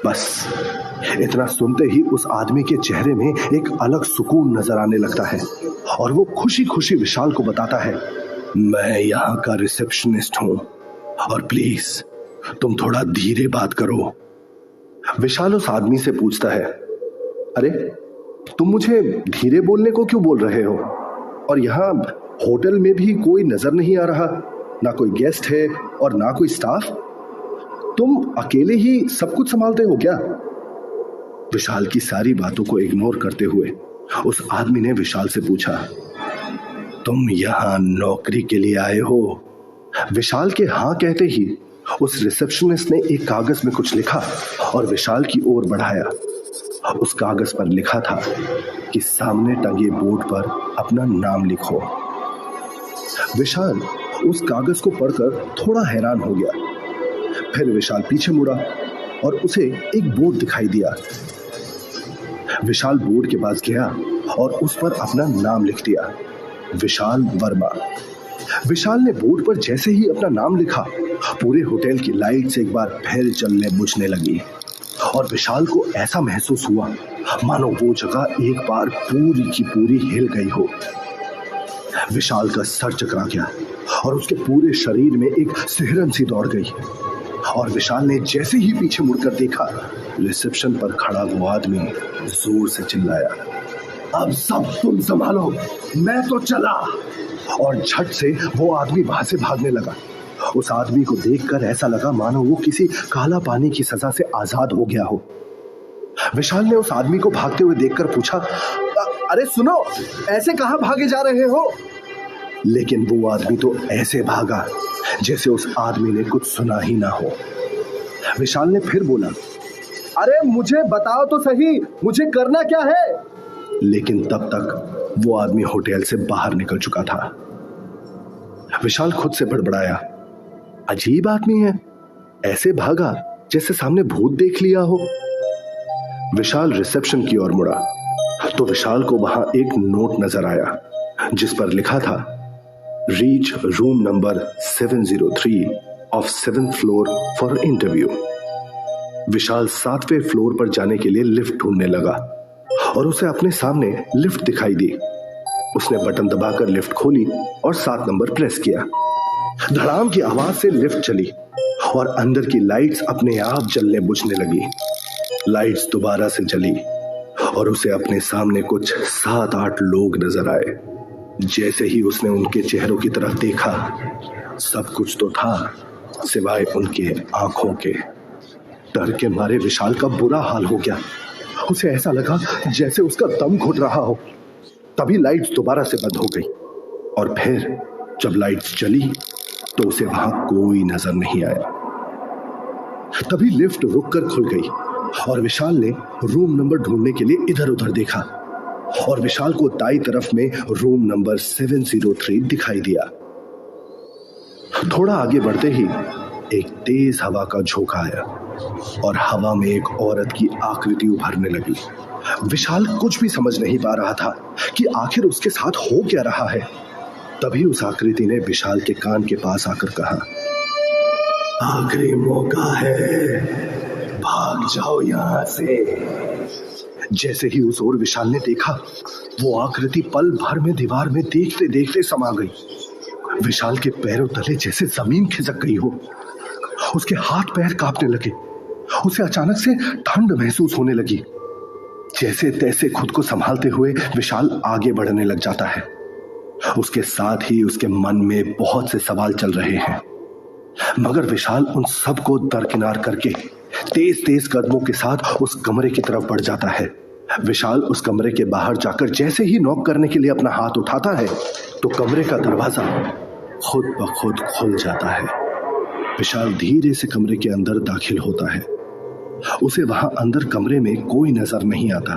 बस इतना सुनते ही उस आदमी के चेहरे में एक अलग सुकून नजर आने लगता है और वो खुशी खुशी विशाल को बताता है, मैं यहाँ का रिसेप्शनिस्ट हूँ और प्लीज तुम थोड़ा धीरे बात करो। विशाल उस आदमी से पूछता है, अरे तुम मुझे धीरे बोलने को क्यों बोल रहे हो? और यहाँ होटल में भी कोई नजर नहीं आ रहा, ना कोई गेस्ट है और ना कोई स्टाफ। तुम अकेले ही सब कुछ संभालते हो क्या? विशाल की सारी बातों को इग्नोर करते हुए उस आदमी ने विशाल से पूछा, तुम यहाँ नौकरी के लिए आए हो? विशाल के हाँ कहते ही उस रिसेप्शनिस्ट ने एक कागज में कुछ लिखा और विशाल की ओर बढ़ाया। उस कागज पर लिखा था कि सामने टंगे बोर्ड पर अपना नाम लिखो। विशाल उस कागज को पढ़कर थोड़ा हैरान हो गया। फिर विशाल पीछे मुड़ा और उसे एक बोर्ड दिखाई दिया। विशाल बोर्ड के पास गया और उस पर अपना नाम लिख दिया, विशाल वर्मा। विशाल ने बोर्ड पर जैसे ही अपना नाम लिखा, पूरे होटल की लाइट्स एक बार फिर जलने बुझने लगी और विशाल को ऐसा महसूस हुआ मानो वो जगह एक बार पूरी की पूरी हिल गई हो। विशाल का सर चकरा गया और उसके पूरे शरीर में एक सिहरन सी दौड़ गई और विशाल ने जैसे ही पीछे मुड़कर देखा, रिसेप्शन पर खड़ा वो आदमी जोर से चिल्लाया, अब सब तुम संभालो, मैं तो चला। और झट से वो आदमी वहां से भागने लगा। उस आदमी को देखकर ऐसा लगा मानो वो किसी काला पानी की सजा से आजाद हो गया हो। विशाल ने उस आदमी को भागते हुए देखकर पूछा, अरे सुनो, ऐसे कहां भागे जा रहे हो? लेकिन वो आदमी तो ऐसे भागा जैसे उस आदमी ने कुछ सुना ही ना हो। विशाल ने फिर बोला, अरे मुझे बताओ तो सही, मुझे करना क्या है? लेकिन तब तक वो आदमी होटल से बाहर निकल चुका था। विशाल खुद से बड़बड़ाया, अजीब आदमी है, ऐसे भागा जैसे सामने भूत देख लिया हो। विशाल रिसेप्शन की ओर मुड़ा तो विशाल को वहां एक नोट नजर आया जिस पर लिखा था, reach room number 703 of 7th floor for interview. Vishal 7वें फ्लोर पर जाने के लिए लिफ्ट ढूंढने लगा और उसे अपने सामने लिफ्ट दिखाई दी। उसने बटन दबाकर लिफ्ट खोली और 7 नंबर प्रेस किया। धड़ाम की आवाज से लिफ्ट चली और अंदर की लाइट्स अपने आप जलने बुझने लगी। लाइट्स दोबारा से जली और उसे अपने सामने कुछ 7-8 लोग नजर आए। जैसे ही उसने उनके चेहरों की तरफ देखा, सब कुछ तो था सिवाय उनके आंखों के। डर के मारे विशाल का बुरा हाल हो गया। उसे ऐसा लगा जैसे उसका दम घुट रहा हो। तभी लाइट्स दोबारा से बंद हो गई और फिर जब लाइट्स जली तो उसे वहां कोई नजर नहीं आया। तभी लिफ्ट रुककर खुल गई और विशाल ने रूम नंबर ढूंढने के लिए इधर उधर देखा और विशाल को दाई तरफ में रूम नंबर 703 दिखाई दिया। थोड़ा आगे बढ़ते ही एक तेज हवा का झोंका आया और हवा में एक औरत की आकृति उभरने लगी। विशाल कुछ भी समझ नहीं पा रहा था कि आखिर उसके साथ हो क्या रहा है। तभी उस आकृति ने विशाल के कान के पास आकर कहा, आखिरी मौका है, भाग जाओ यहां से। जैसे ही उस ओर विशाल ने देखा, वो आकृति पल भर में दीवार में देखते देखते समा गई। विशाल के पैरों तले जैसे जमीन खिसक गई हो। उसके हाथ पैर कांपने लगे। उसे अचानक से ठंड महसूस होने लगी। जैसे तैसे खुद को संभालते हुए विशाल आगे बढ़ने लग जाता है। उसके साथ ही उसके मन में बहुत से सवाल चल रहे हैं, मगर विशाल उन सबको दरकिनार करके तेज तेज कदमों के साथ उस कमरे की तरफ बढ़ जाता है। विशाल उस कमरे के बाहर जाकर जैसे ही नॉक करने के लिए अपना हाथ उठाता है तो कमरे का दरवाजा खुद ब खुद खुल जाता है। विशाल धीरे से कमरे के अंदर दाखिल होता है। उसे वहां अंदर कमरे में कोई नजर नहीं आता।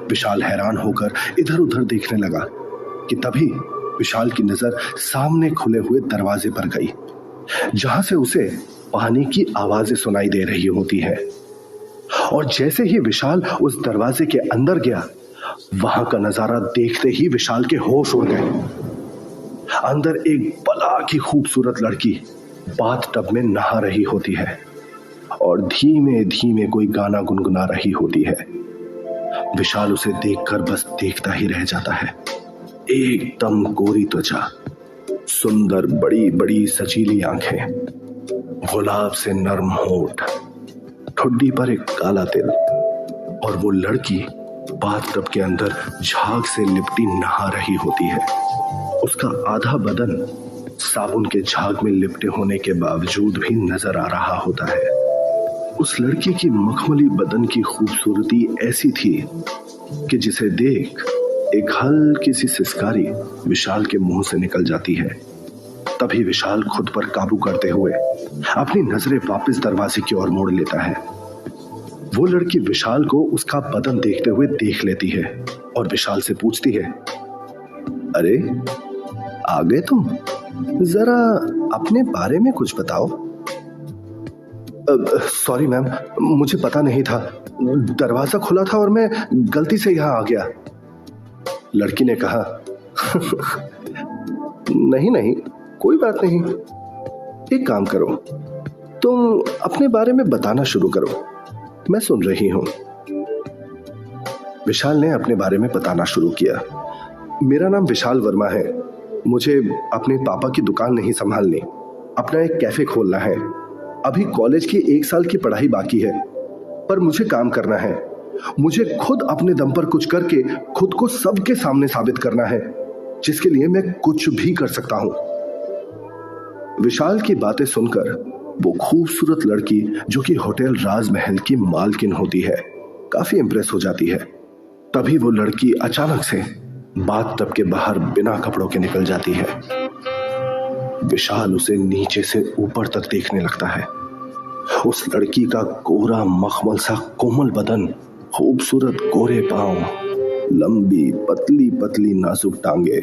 विशाल हैरान होकर इधर उधर देखने लगा कि तभी विशाल की नजर सामने खुले हुए दरवाजे पर गई, जहां से उसे पानी की आवाजें सुनाई दे रही होती है। और जैसे ही विशाल उस दरवाजे के अंदर गया, वहां का नजारा देखते ही विशाल के होश उड़ गए। अंदर एक बला की खूबसूरत लड़की बाथ टब में नहा रही होती है और धीमे धीमे कोई गाना गुनगुना रही होती है। विशाल उसे देखकर बस देखता ही रह जाता है। एकदम गोरी त्वचा, सुंदर बड़ी बड़ी सजीली आंखें, गुलाब से नरम होठ, ठुड्डी पर एक काला तिल, और वो लड़की बाथटब के अंदर झाग से लिपटी नहा रही होती है। उसका आधा बदन साबुन के झाग में लिपटे होने के बावजूद भी नजर आ रहा होता है। उस लड़की की मखमली बदन की खूबसूरती ऐसी थी कि जिसे देख एक हल्की सी सिसकारी विशाल के मुंह से निकल जाती है। तभी विशाल खुद पर काबू करते हुए अपनी नजरें वापस दरवाजे की ओर मोड़ लेता है। वो लड़की विशाल को उसका बदन देखते हुए देख लेती है और विशाल से पूछती है, अरे आ गए तुम, जरा अपने बारे में कुछ बताओ। सॉरी मैम, मुझे पता नहीं था, दरवाजा खुला था और मैं गलती से यहां आ गया। लड़की ने कहा, नहीं नहीं, कोई बात नहीं, एक काम करो, तुम अपने बारे में बताना शुरू करो, मैं सुन रही हूं। विशाल ने अपने बारे में बताना शुरू किया। मेरा नाम विशाल वर्मा है, मुझे अपने पापा की दुकान नहीं संभालनी, अपना एक कैफे खोलना है। अभी कॉलेज की 1 साल की पढ़ाई बाकी है, पर मुझे काम करना है। मुझे खुद अपने दम पर कुछ करके खुद को सबके सामने साबित करना है, जिसके लिए मैं कुछ भी कर सकता हूं। विशाल की बातें सुनकर वो खूबसूरत लड़की, जो कि होटल राजमहल की मालकिन होती है, काफी इंप्रेस हो जाती है। तभी वो लड़की अचानक से बाथटब के बाहर बिना कपड़ों के निकल जाती है। विशाल उसे नीचे से ऊपर तक देखने लगता है। उस लड़की का गोरा मखमल सा कोमल बदन, खूबसूरत गोरे पांव, लंबी पतली पतली नाजुक टांगे,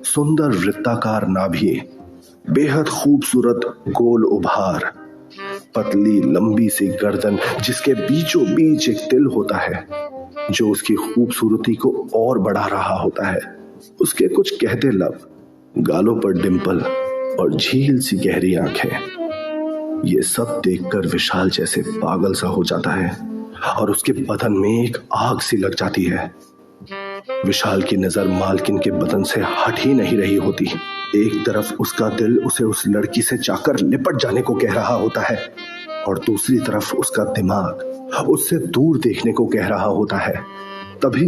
सुंदर वृत्ताकार नाभि, बेहद खूबसूरत गोल उभार, पतली लंबी सी गर्दन जिसके बीचों बीच एक तिल होता है जो उसकी खूबसूरती को और बढ़ा रहा होता है। उसके कुछ कहते लब, गालों पर डिंपल और झील सी गहरी आंखें। ये सब देखकर विशाल जैसे पागल सा हो जाता है और उसके बदन में एक आग सी लग जाती है। विशाल की नजर मालकिन के बदन से हट ही नहीं रही होती। एक तरफ उसका दिल उसे उस लड़की से जाकर लिपट जाने को कह रहा होता है और दूसरी तरफ उसका दिमाग उससे दूर देखने को कह रहा होता है। तभी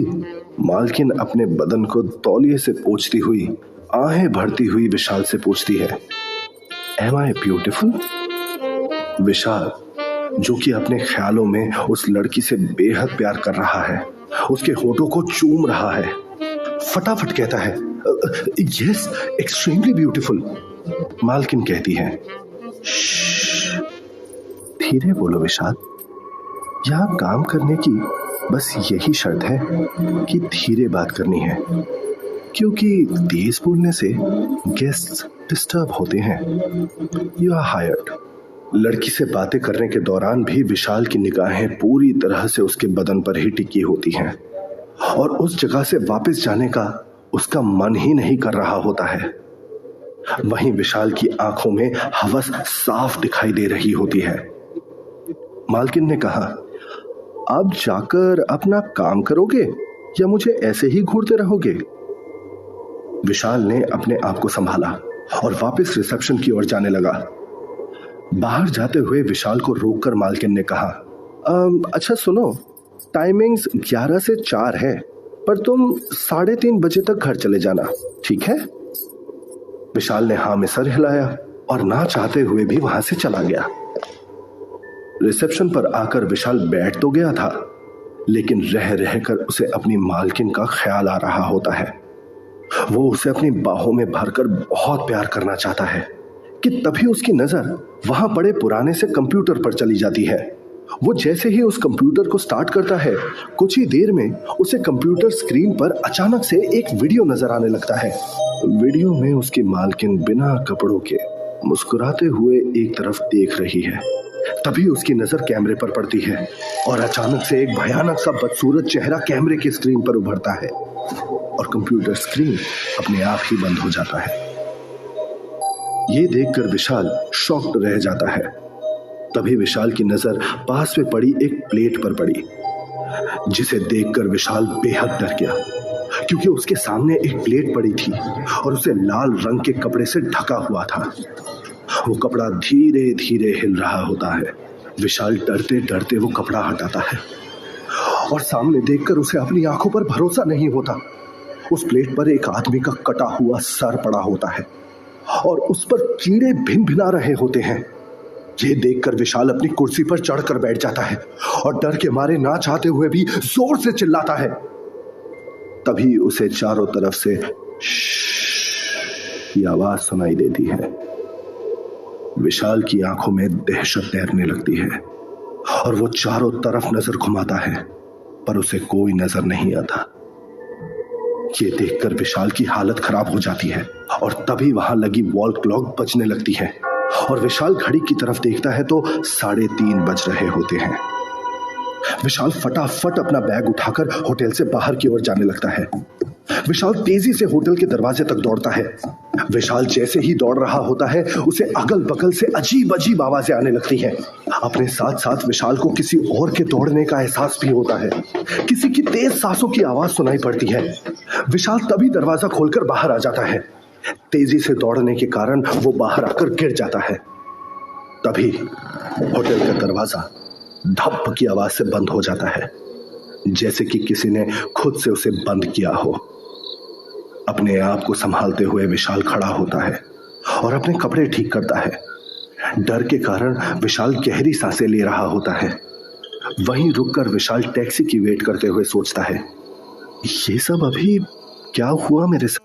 मालकिन अपने बदन को तौलिए से पोंछती हुई, आहें भरती हुई विशाल से पूछती है, Am I beautiful? विशाल, जो कि अपने ख्यालों में उस लड़की से बेहद प्यार कर रहा है, उसके होठों को चूम रहा है, फटाफट कहता है, यस, एक्सट्रीमली ब्यूटीफुल। मालकिन कहती है, धीरे बोलो विशाल, यहां काम करने की बस यही शर्त है कि धीरे बात करनी है, क्योंकि तेज बोलने से गेस्ट्स डिस्टर्ब होते हैं। You are hired. लड़की से बातें करने के दौरान भी विशाल की निगाहें पूरी तरह से उसके बदन पर ही टिकी होती हैं और उस जगह से वापस जाने का उसका मन ही नहीं कर रहा होता है। वहीं विशाल की आंखों में हवस साफ दिखाई दे रही होती है। मालकिन ने कहा, आप जाकर अपना काम करोगे या मुझे ऐसे ही घूरते रहोगे? विशाल ने अपने आप को संभाला और वापस रिसेप्शन की ओर जाने लगा। बाहर जाते हुए विशाल को रोककर मालकिन ने कहा, अच्छा सुनो, टाइमिंग्स 11 से 4 है, पर तुम 3:30 बजे तक घर चले जाना, ठीक है? विशाल ने हाँ में सर हिलाया और ना चाहते हुए भी वहां से चला गया। रिसेप्शन पर आकर विशाल बैठ तो गया था, लेकिन रह रहकर उसे अपनी मालकिन का ख्याल आ रहा होता है। वो उसे अपनी बाहों में भरकर बहुत प्यार करना चाहता है कि तभी उसकी नजर वहां पड़े पुराने से कंप्यूटर पर चली जाती है। वो जैसे ही उस कंप्यूटर को स्टार्ट करता है, कुछ ही देर में उसे कंप्यूटर स्क्रीन पर अचानक से एक वीडियो नजर आने लगता है। वीडियो में उसकी मालकिन बिना कपड़ों के मुस्कुराते हुए एक तरफ देख रही है। तभी उसकी नजर कैमरे पर पड़ती है और अचानक से एक भयानक सा बदसूरत चेहरा कैमरे की स्क्रीन पर उभरता है और कंप्यूटर स्क्रीन अपने आप ही बंद हो जाता है। ये देखकर विशाल शॉक्ड रह जाता है। तभी विशाल की नजर पास में पड़ी एक प्लेट पर पड़ी, जिसे देखकर विशाल बेहद डर गया, क्योंकि उसके सामने एक प्लेट पड़ी थी और उसे लाल रंग के कपड़े से ढका हुआ था। वो कपड़ा धीरे धीरे हिल रहा होता है। विशाल डरते डरते वो कपड़ा हटाता है और सामने देखकर उसे अपनी आंखों पर भरोसा नहीं होता। उस प्लेट पर एक आदमी का कटा हुआ सर पड़ा होता है और उस पर कीड़े भिन भिना रहे होते हैं। ये देखकर विशाल अपनी कुर्सी पर चढ़कर बैठ जाता है और डर के मारे ना चाहते हुए भी जोर से चिल्लाता है। तभी उसे चारों तरफ से की आवाज सुनाई देती है। विशाल की आंखों में दहशत तैरने लगती है और वो चारों तरफ नजर घुमाता है, पर उसे कोई नजर नहीं आता। ये देखकर विशाल की हालत खराब हो जाती है और तभी वहां लगी वॉल क्लॉक बजने लगती है और विशाल घड़ी की तरफ देखता है तो 3:30 बज रहे होते हैं। विशाल फटाफट अपना बैग उठाकर होटल से बाहर की ओर जाने लगता है। विशाल तेजी से होटल के दरवाजे तक दौड़ता है। विशाल जैसे ही दौड़ रहा होता है, उसे अगल बगल से अजीब अजीब आवाजें आने लगती हैं। अपने साथ साथ विशाल को किसी और के दौड़ने का एहसास भी होता है। किसी की तेज सांसों की आवाज सुनाई पड़ती है। विशाल तभी दरवाजा खोलकर बाहर आ जाता है। तेजी से दौड़ने के कारण वो बाहर आकर गिर जाता है। तभी होटल का दरवाजा धप की आवाज से बंद हो जाता है, जैसे कि किसी ने खुद से उसे बंद किया हो। अपने आप को संभालते हुए विशाल खड़ा होता है और अपने कपड़े ठीक करता है। डर के कारण विशाल गहरी सांसें ले रहा होता है। वहीं रुककर विशाल टैक्सी की वेट करते हुए सोचता है, ये सब अभी क्या हुआ मेरे साथ?